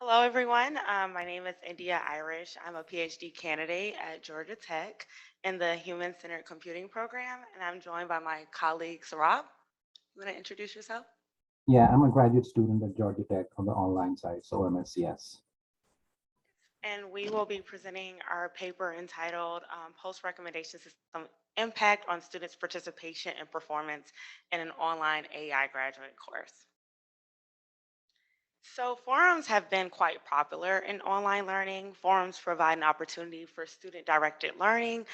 Hello, everyone. My name is India Irish. I'm a PhD candidate at Georgia Tech in the Human Centered Computing Program, and I'm joined by my colleague Saurabh. You want to introduce yourself? Yeah, I'm a graduate student at Georgia Tech on the online side, so MSCS. And we will be presenting our paper entitled Post Recommendation System Impact on Students' Participation and Performance in an Online AI Graduate Course. So, forums have been quite popular in online learning. Forums provide an opportunity for student directed learning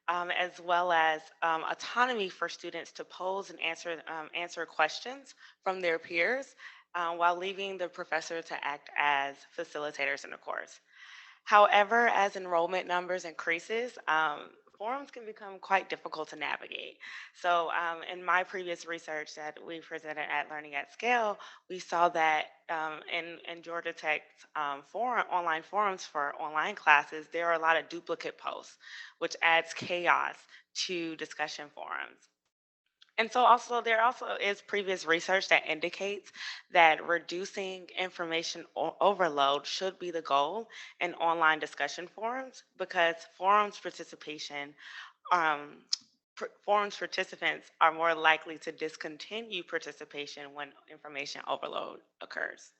as well as autonomy for students to pose and answer questions from their peers while leaving the professor to act as facilitators in the course. However, as enrollment numbers increases, forums can become quite difficult to navigate. So, in my previous research that we presented at Learning at Scale, we saw that in Georgia Tech's online forums for online classes, there are a lot of duplicate posts, which adds chaos to discussion forums. And so also there also is previous research that indicates that reducing information overload should be the goal in online discussion forums because um, forums participants are more likely to discontinue participation when information overload occurs.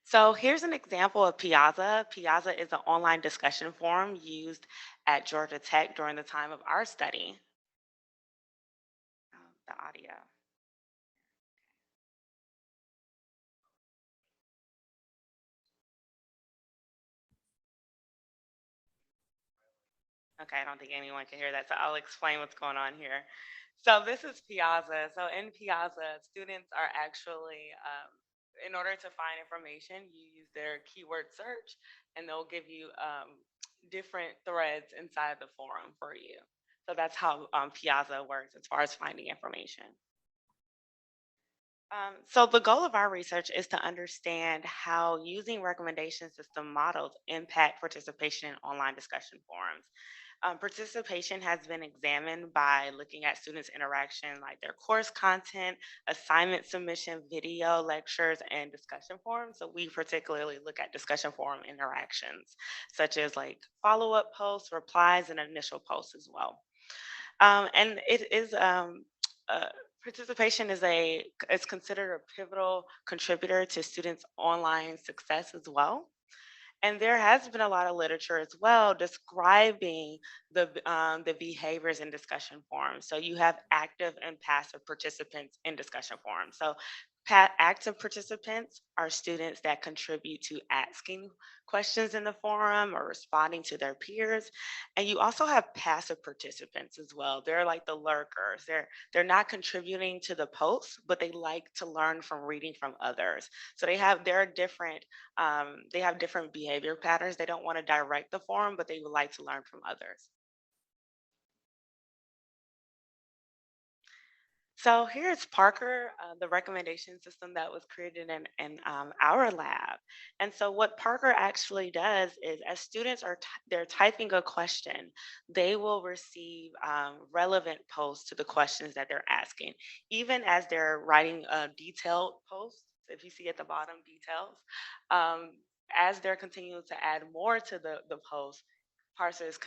So here's an example of Piazza. Piazza is an online discussion forum used at Georgia Tech during the time of our study. The audio. Okay, I don't think anyone can hear that, so I'll explain what's going on here. So this is Piazza. So in Piazza, students are actually, in order to find information, you use their keyword search, and they'll give you different threads inside the forum for you. So that's how Piazza works as far as finding information. So the goal of our research is to understand how using recommendation system models impact participation in online discussion forums. Participation has been examined by looking at students' interaction, like their course content, assignment submission, video lectures, and discussion forums. So we particularly look at discussion forum interactions, such as like follow-up posts, replies, and initial posts as well. And it is uh, participation is considered a pivotal contributor to students' online success as well. And there has been a lot of literature as well describing the behaviors in discussion forums. So you have active and passive participants in discussion forums. So active participants are students that contribute to asking questions in the forum or responding to their peers. And you also have passive participants as well. They're like the lurkers. They're not contributing to the posts, but they like to learn from reading from others. So they have different behavior patterns. They don't want to direct the forum, but they would like to learn from others. So here's Parker, the recommendation system that was created in our lab. And so what Parker actually does is, as students they're typing a question, they will receive relevant posts to the questions that they're asking, even as they're writing detailed posts. If you see at the bottom, details, um, as they're continuing to add more to the post, Parser is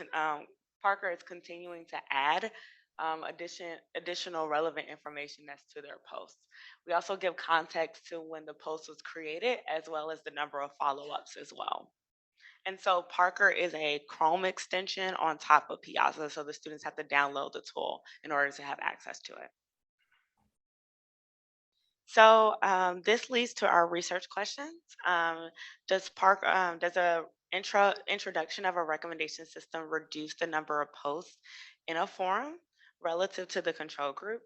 Parker is continuing to add additional relevant information that's to their posts. We also give context to when the post was created, as well as the number of follow-ups as well. And so Parker is a Chrome extension on top of Piazza, so the students have to download the tool in order to have access to it. So this leads to our research questions. Does a introduction of a recommendation system reduce the number of posts in a forum relative to the control group?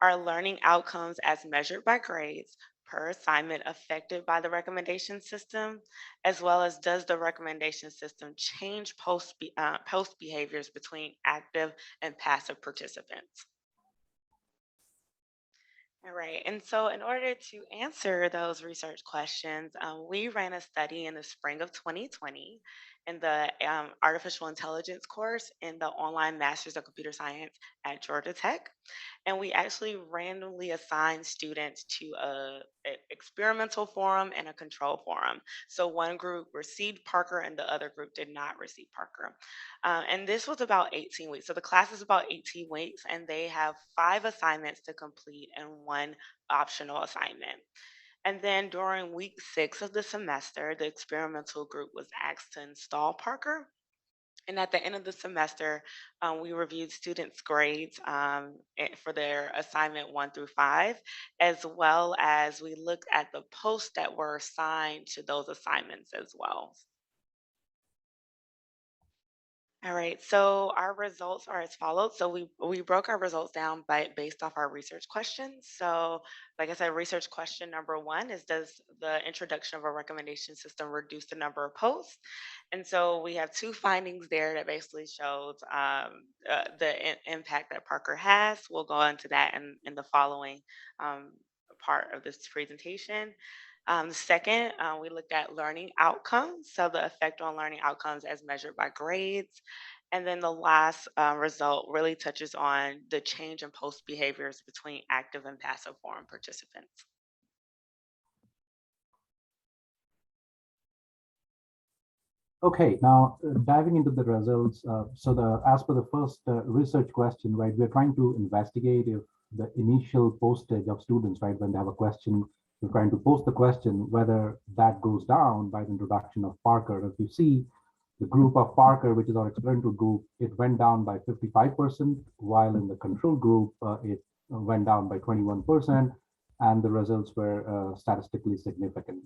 Are learning outcomes as measured by grades per assignment affected by the recommendation system? As well as does the recommendation system change post behaviors between active and passive participants? All right. And so, in order to answer those research questions, we ran a study in the spring of 2020. in the artificial intelligence course in the online Masters of Computer Science at Georgia Tech. And we actually randomly assigned students to a experimental forum and a control forum. So one group received Parker and the other group did not receive Parker. And this was about 18 weeks. So the class is about 18 weeks, and they have 5 assignments to complete and one optional assignment. And then during week 6 of the semester, the experimental group was asked to install Parker. And at the end of the semester, we reviewed students' grades for their assignment 1 through 5, as well as we looked at the posts that were assigned to those assignments as well. All right, so our results are as follows. So we broke our results down by based off our research questions. So, like I said, research question number one is, does the introduction of a recommendation system reduce the number of posts? And so we have two findings there that basically shows the impact that Parker has. We'll go into that in the following um, part of this presentation. Second, we looked at learning outcomes, so the effect on learning outcomes as measured by grades. And then the last result really touches on the change in post behaviors between active and passive forum participants. Okay, now diving into the results. As per the first research question, right, we're trying to investigate if the initial postage of students, right, when they have a question, we're trying to post the question, whether that goes down by the introduction of Parker. If you see the group of Parker, which is our experimental group, it went down by 55%, while in the control group, it went down by 21%, and the results were statistically significant.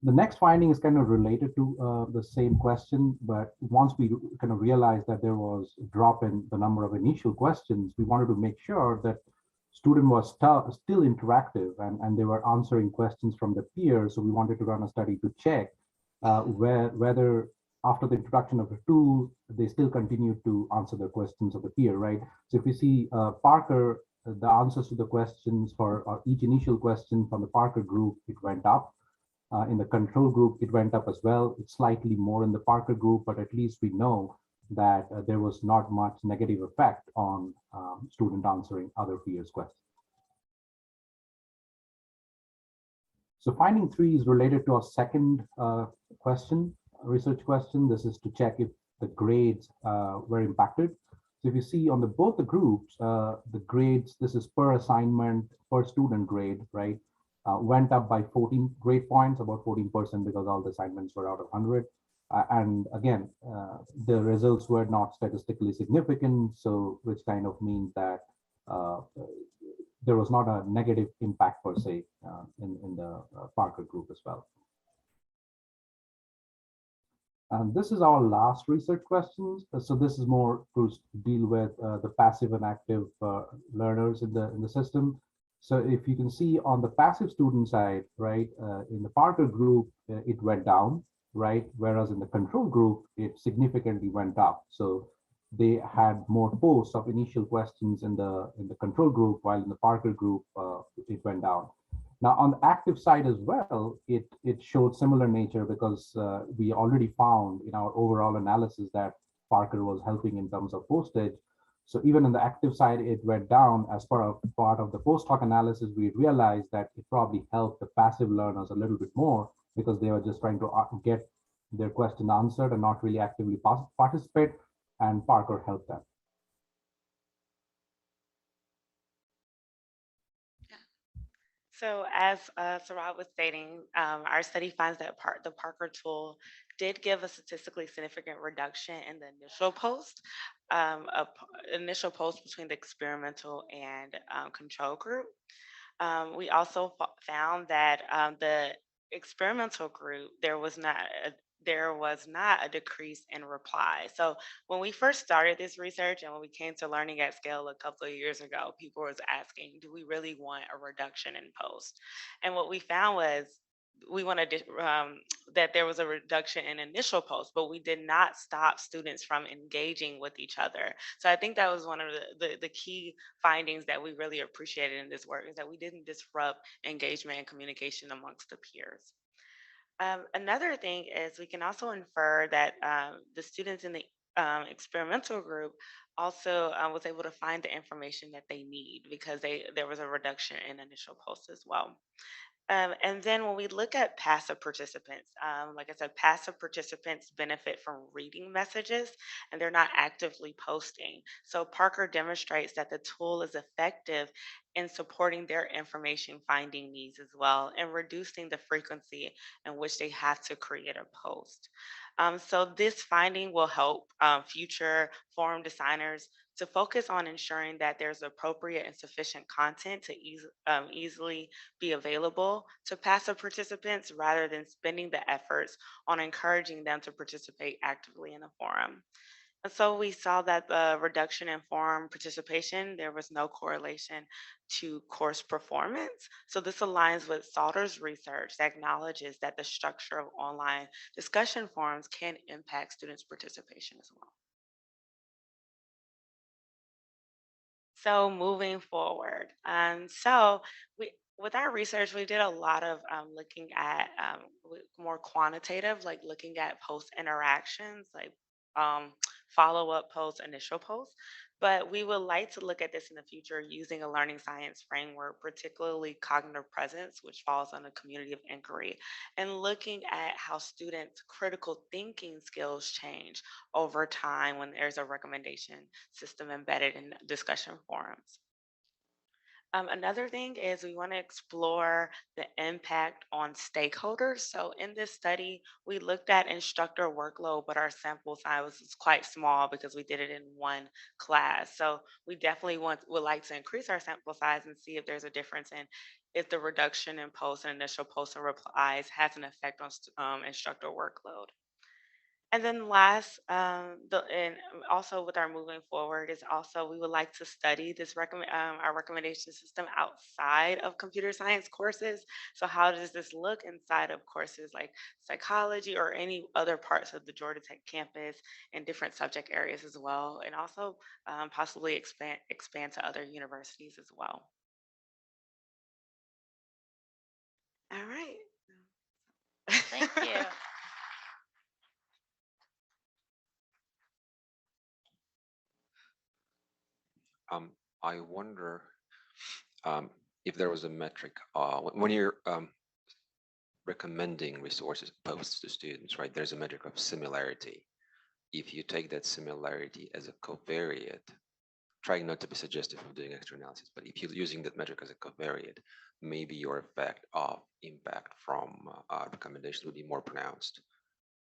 The next finding is kind of related to the same question, but once we kind of realized that there was a drop in the number of initial questions, we wanted to make sure that student was still interactive and they were answering questions from the peers. So we wanted to run a study to check whether after the introduction of the tool, they still continue to answer the questions of the peer, right? So if you see Parker, the answers to the questions for each initial question from the Parker group, it went up. In the control group, it went up as well. It's slightly more in the Parker group, but at least we know that there was not much negative effect on student answering other peers' questions. So finding 3 is related to our second question, research question. This is to check if the grades were impacted. So if you see on both the groups, the grades, this is per assignment, per student grade, right? Went up by 14 grade points, about 14%, because all the assignments were out of 100. And again, the results were not statistically significant, so which kind of means that uh, there was not a negative impact per se in the Parker group as well. And this is our last research questions. So this is more to deal with the passive and active learners in the system. So if you can see on the passive student side, right, in the Parker group, it went down, right? Whereas in the control group, it significantly went up. So they had more posts of initial questions in the control group, while in the Parker group, it went down. Now, on the active side as well, it showed similar nature because we already found in our overall analysis that Parker was helping in terms of postage. So even on the active side, it went down. As part of the post hoc analysis, we realized that it probably helped the passive learners a little bit more because they were just trying to get their question answered and not really actively participate, and Parker helped them. So, as Saurabh was stating, our study finds that the Parker tool did give a statistically significant reduction in the initial post between the experimental and control group. We also found that the experimental group, there was not a decrease in reply. So when we first started this research and when we came to learning at scale a couple of years ago, people was asking, do we really want a reduction in post? And what we found was we wanted that there was a reduction in initial posts, but we did not stop students from engaging with each other. So I think that was one of the key findings that we really appreciated in this work, is that we didn't disrupt engagement and communication amongst the peers. Another thing is we can also infer that the students in the experimental group also was able to find the information that they need because there was a reduction in initial posts as well. And then when we look at passive participants, like I said, passive participants benefit from reading messages and they're not actively posting. So Parker demonstrates that the tool is effective in supporting their information finding needs as well and reducing the frequency in which they have to create a post. So this finding will help future forum designers to focus on ensuring that there's appropriate and sufficient content to easily be available to passive participants rather than spending the efforts on encouraging them to participate actively in a forum. And so we saw that the reduction in forum participation, there was no correlation to course performance. So this aligns with Salter's research that acknowledges that the structure of online discussion forums can impact students' participation as well. So moving forward, so we with our research, we did a lot of looking at more quantitative, like looking at post interactions, like um, follow up posts, initial posts. But we would like to look at this in the future using a learning science framework, particularly cognitive presence, which falls on the community of inquiry, and looking at how students' critical thinking skills change over time when there's a recommendation system embedded in discussion forums. Another thing is we want to explore the impact on stakeholders. So in this study, we looked at instructor workload, but our sample size was quite small because we did it in one class. So we definitely would like to increase our sample size and see if there's a difference in if the reduction in posts and initial posts and replies has an effect on instructor workload. And then last, and also with our moving forward is also we would like to study this our recommendation system outside of computer science courses. So how does this look inside of courses like psychology or any other parts of the Georgia Tech campus in different subject areas as well, and also possibly expand to other universities as well. All right. Thank you. Um, I wonder um, if there was a metric when you're recommending resources posts to students, right? There's a metric of similarity. If you take that similarity as a covariate, trying not to be suggestive of doing extra analysis, but if you're using that metric as a covariate, maybe your effect of impact from recommendations would be more pronounced.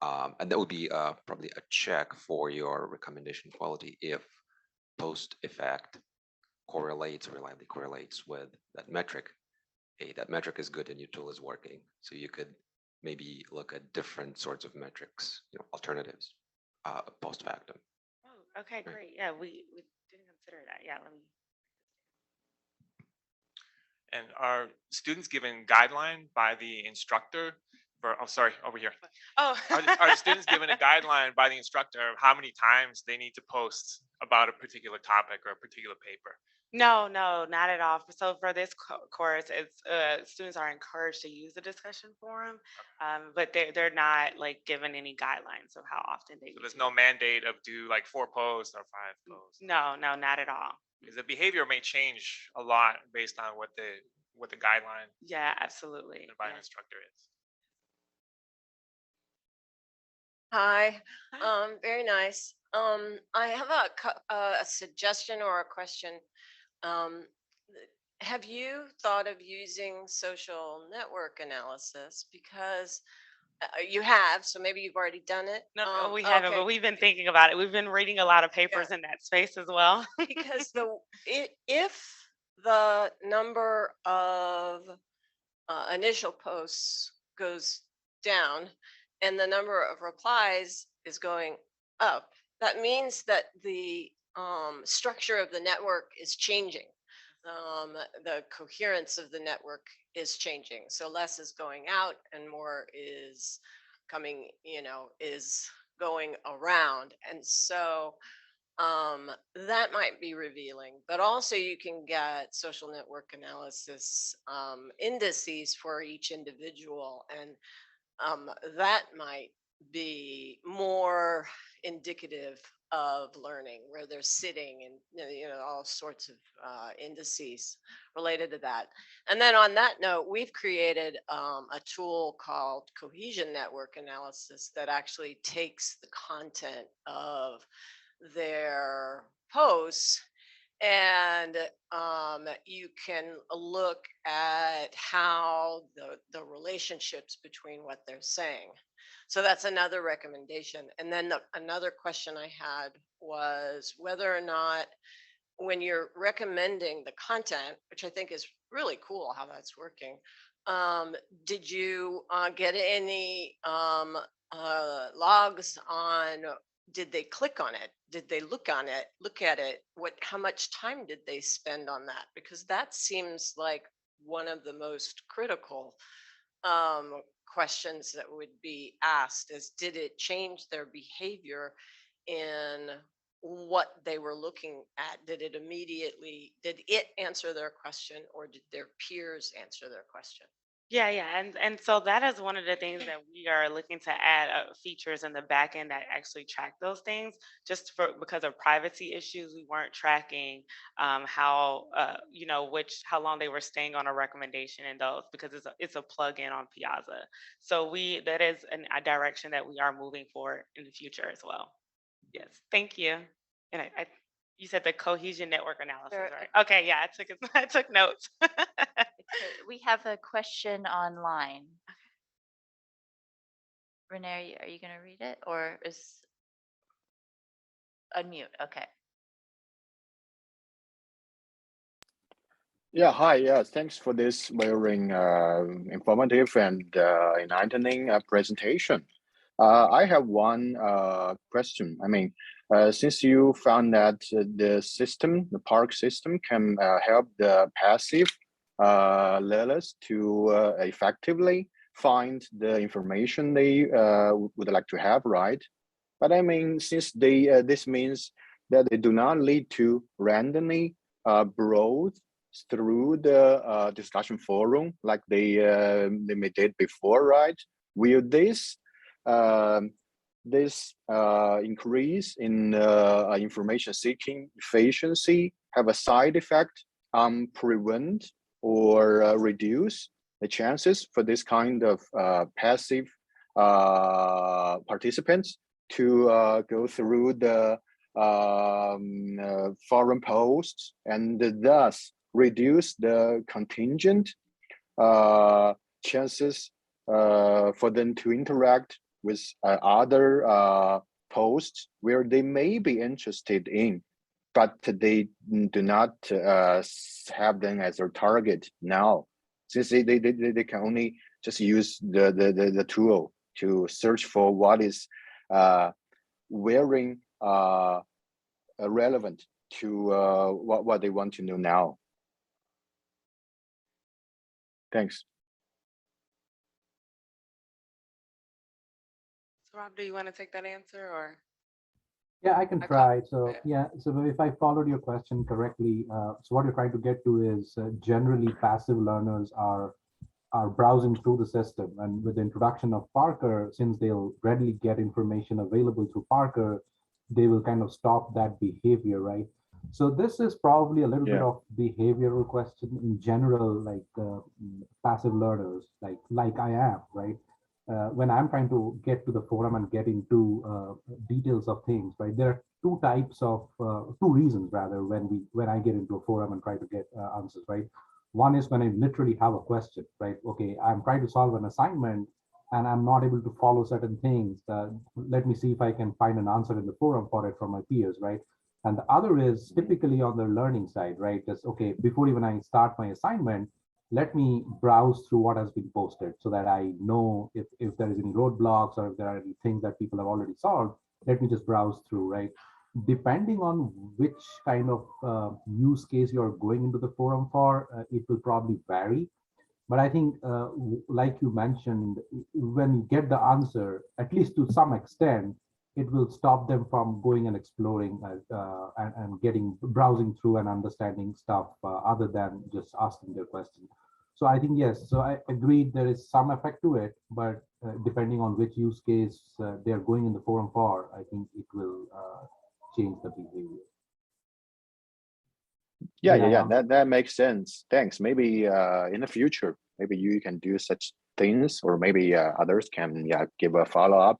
And that would be probably a check for your recommendation quality if post effect reliably correlates with that metric. Hey, that metric is good and your tool is working. So you could maybe look at different sorts of metrics, alternatives post factum. Oh, okay, Right. great. Yeah, we didn't consider that. Yeah, let me. And are students given guideline by the instructor for, oh, sorry, over here. Oh, Are students given a guideline by the instructor of how many times they need to post about a particular topic or a particular paper? No, no, not at all. So for this course, it's students are encouraged to use the discussion forum, but they're not like given any guidelines of how often they So need there's to no use mandate of do like 4 posts or 5 it. posts. No, no, not at all. Because the behavior may change a lot based on what the guideline Yeah, absolutely. by an Yes. instructor is. Hi. Hi. Very nice. I have a suggestion or a question. Um, have you thought of using social network analysis? Because you have, so maybe you've already done it. No, no, we haven't, but we've been thinking about it. We've been reading a lot of papers in that space as well. Because if the number of initial posts goes down and the number of replies is going up, that means that the structure of the network is changing. The coherence of the network is changing. So less is going out and more is coming, is going around. And so that might be revealing, but also you can get social network analysis indices for each individual, and that might be more indicative of learning, where they're sitting and all sorts of indices related to that. And then on that note, we've created a tool called cohesion network analysis that actually takes the content of their posts, and you can look at how the relationships between what they're saying. So that's another recommendation. And then another question I had was whether or not, when you're recommending the content, which I think is really cool how that's working, did you get any logs on, did they click on it? Did they look at it? How much time did they spend on that? Because that seems like one of the most critical questions that would be asked, is did it change their behavior in what they were looking at? Did it answer their question, or did their peers answer their question? Yeah, yeah, and so that is one of the things that we are looking to add features in the back end that actually track those things. Just for because of privacy issues, we weren't tracking how how long they were staying on a recommendation in those, because it's a plug-in on Piazza. So that is a direction that we are moving for in the future as well. Yes, thank you. And you said the cohesion network analysis, Sure. right? Okay, yeah, I took notes. We have a question online. Renee, are you going to read it, or is unmute? Okay. Yeah, hi. Yeah, thanks for this very informative and enlightening presentation. I have one question. I mean, since you found that the park system can help the passive learners to effectively find the information they would like to have, right? But I mean, since this means that they do not lead to randomly browse through the discussion forum like they did before, right? Will this increase in information seeking efficiency have a side effect on prevent or reduce the chances for this kind of passive participants to go through the forum posts and thus reduce the contingent chances for them to interact with other posts where they may be interested in, but they do not have them as their target now, since they can only just use the tool to search for what is very relevant to what they want to know now. Thanks. Saurabh, do you want to take that answer, or? Yeah, I can try. So yeah, so if I followed your question correctly, so what you're trying to get to is generally passive learners are browsing through the system, and with the introduction of Parker, since they'll readily get information available through Parker, they will kind of stop that behavior, right? So this is probably a little bit of behavioral question in general, like passive learners, like I am, right? When I'm trying to get to the forum and get into details of things, right? There are two reasons rather when I get into a forum and try to get answers, right? One is when I literally have a question, right? Okay, I'm trying to solve an assignment and I'm not able to follow certain things. Let me see if I can find an answer in the forum for it from my peers, right? And the other is typically on the learning side, right? Just, okay, before even I start my assignment, let me browse through what has been posted so that I know if there is any roadblocks or if there are any things that people have already solved. Let me just browse through, right? Depending on which kind of use case you're going into the forum for, it will probably vary. But I think, like you mentioned, when you get the answer, at least to some extent, it will stop them from going and exploring and getting browsing through and understanding stuff other than just asking their question. So I think yes. So I agreed there is some effect to it, but depending on which use case they are going in the forum for, I think it will change the behavior. Yeah. That makes sense. Thanks. Maybe in the future, maybe you can do such things, or maybe others can give a follow-up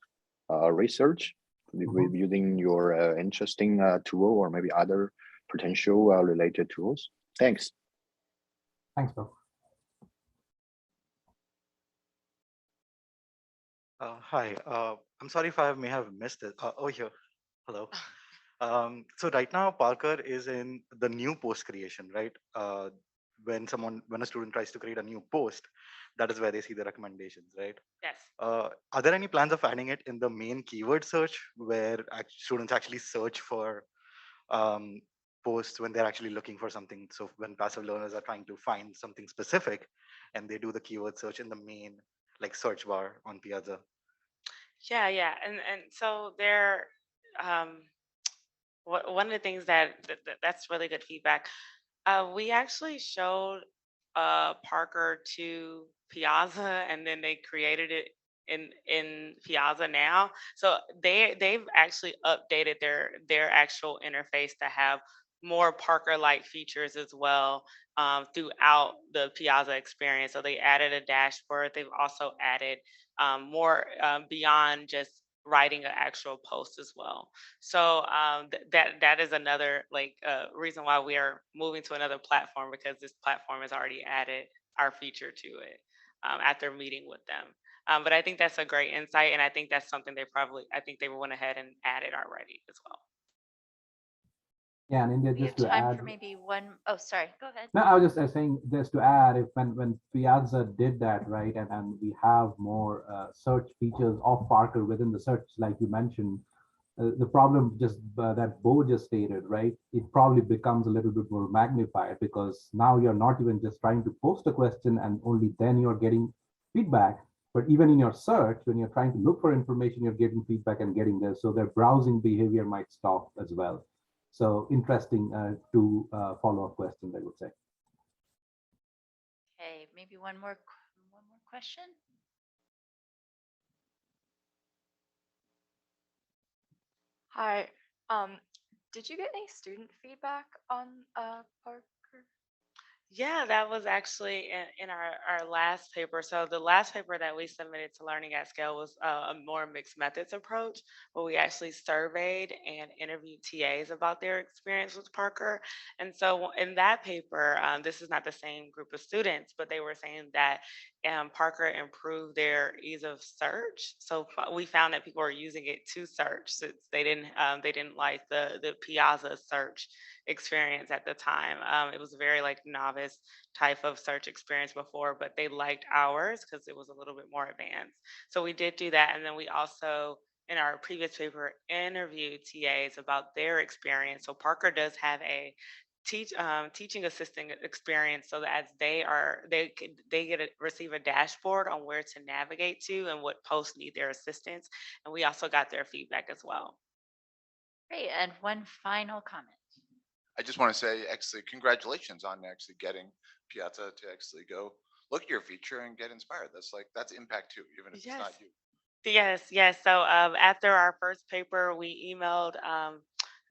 research with using your interesting tool, or maybe other potential related tools. Thanks. Thanks, Bill. Hi, I'm sorry if I may have missed it. Oh, here. Hello. So right now, Parker is in the new post creation, right? When a student tries to create a new post, that is where they see the recommendations, right? Yes. Are there any plans of adding it in the main keyword search where students actually search for um, posts when they're actually looking for something? So when passive learners are trying to find something specific and they do the keyword search in the main like search bar on Piazza. Yeah. And so there, um, one of the things that's really good feedback. We actually showed Parker to Piazza, and then they created it in Piazza now. So they've actually updated their actual interface to have more Parker-like features as well throughout the Piazza experience. So they added a dashboard. They've also added more beyond just writing an actual post as well. So that is another reason why we are moving to another platform, because this platform has already added our feature to it after meeting with them. But I think that's a great insight, and I think that's something I think they went ahead and added already as well. Yeah, and India, We just have to time add. for maybe one. Oh, sorry. Go ahead. No, I was just saying, just to add, if when Piazza did that, right, and we have more search features of Parker within the search, like you mentioned, the problem just that Bo just stated, right? It probably becomes a little bit more magnified, because now you're not even just trying to post a question and only then you're getting feedback, but even in your search, when you're trying to look for information, you're getting feedback and getting there. So their browsing behavior might stop as well. So interesting to follow-up questions, I would say. Okay, maybe one more question. Hi. Did you get any student feedback on Parker? Yeah, that was actually in our last paper. So the last paper that we submitted to Learning at Scale was a more mixed methods approach, where we actually surveyed and interviewed TAs about their experience with Parker. And so in that paper, this is not the same group of students, but they were saying that Parker improved their ease of search. So we found that people were using it to search, since they didn't like the Piazza search experience at the time. It was a very novice type of search experience before, but they liked ours because it was a little bit more advanced. So we did do that, and then we also, in our previous paper, interviewed TAs about their experience. So Parker does have a teaching assistant experience, so that as receive a dashboard on where to navigate to and what posts need their assistance, and we also got their feedback as well. Great, and one final comment. I just want to say, actually, congratulations on actually getting Piazza to actually go look at your feature and get inspired. That's impact too, even if it's not you. Yes. So after our first paper, we emailed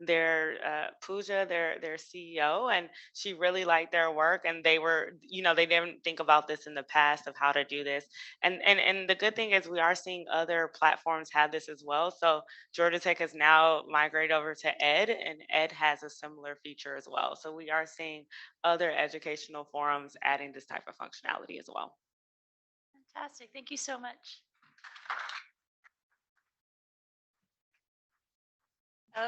their Pooja, their CEO, and she really liked their work. And they didn't think about this in the past of how to do this. And the good thing is we are seeing other platforms have this as well. So Georgia Tech has now migrated over to Ed, and Ed has a similar feature as well. So we are seeing other educational forums adding this type of functionality as well. Fantastic. Thank you so much.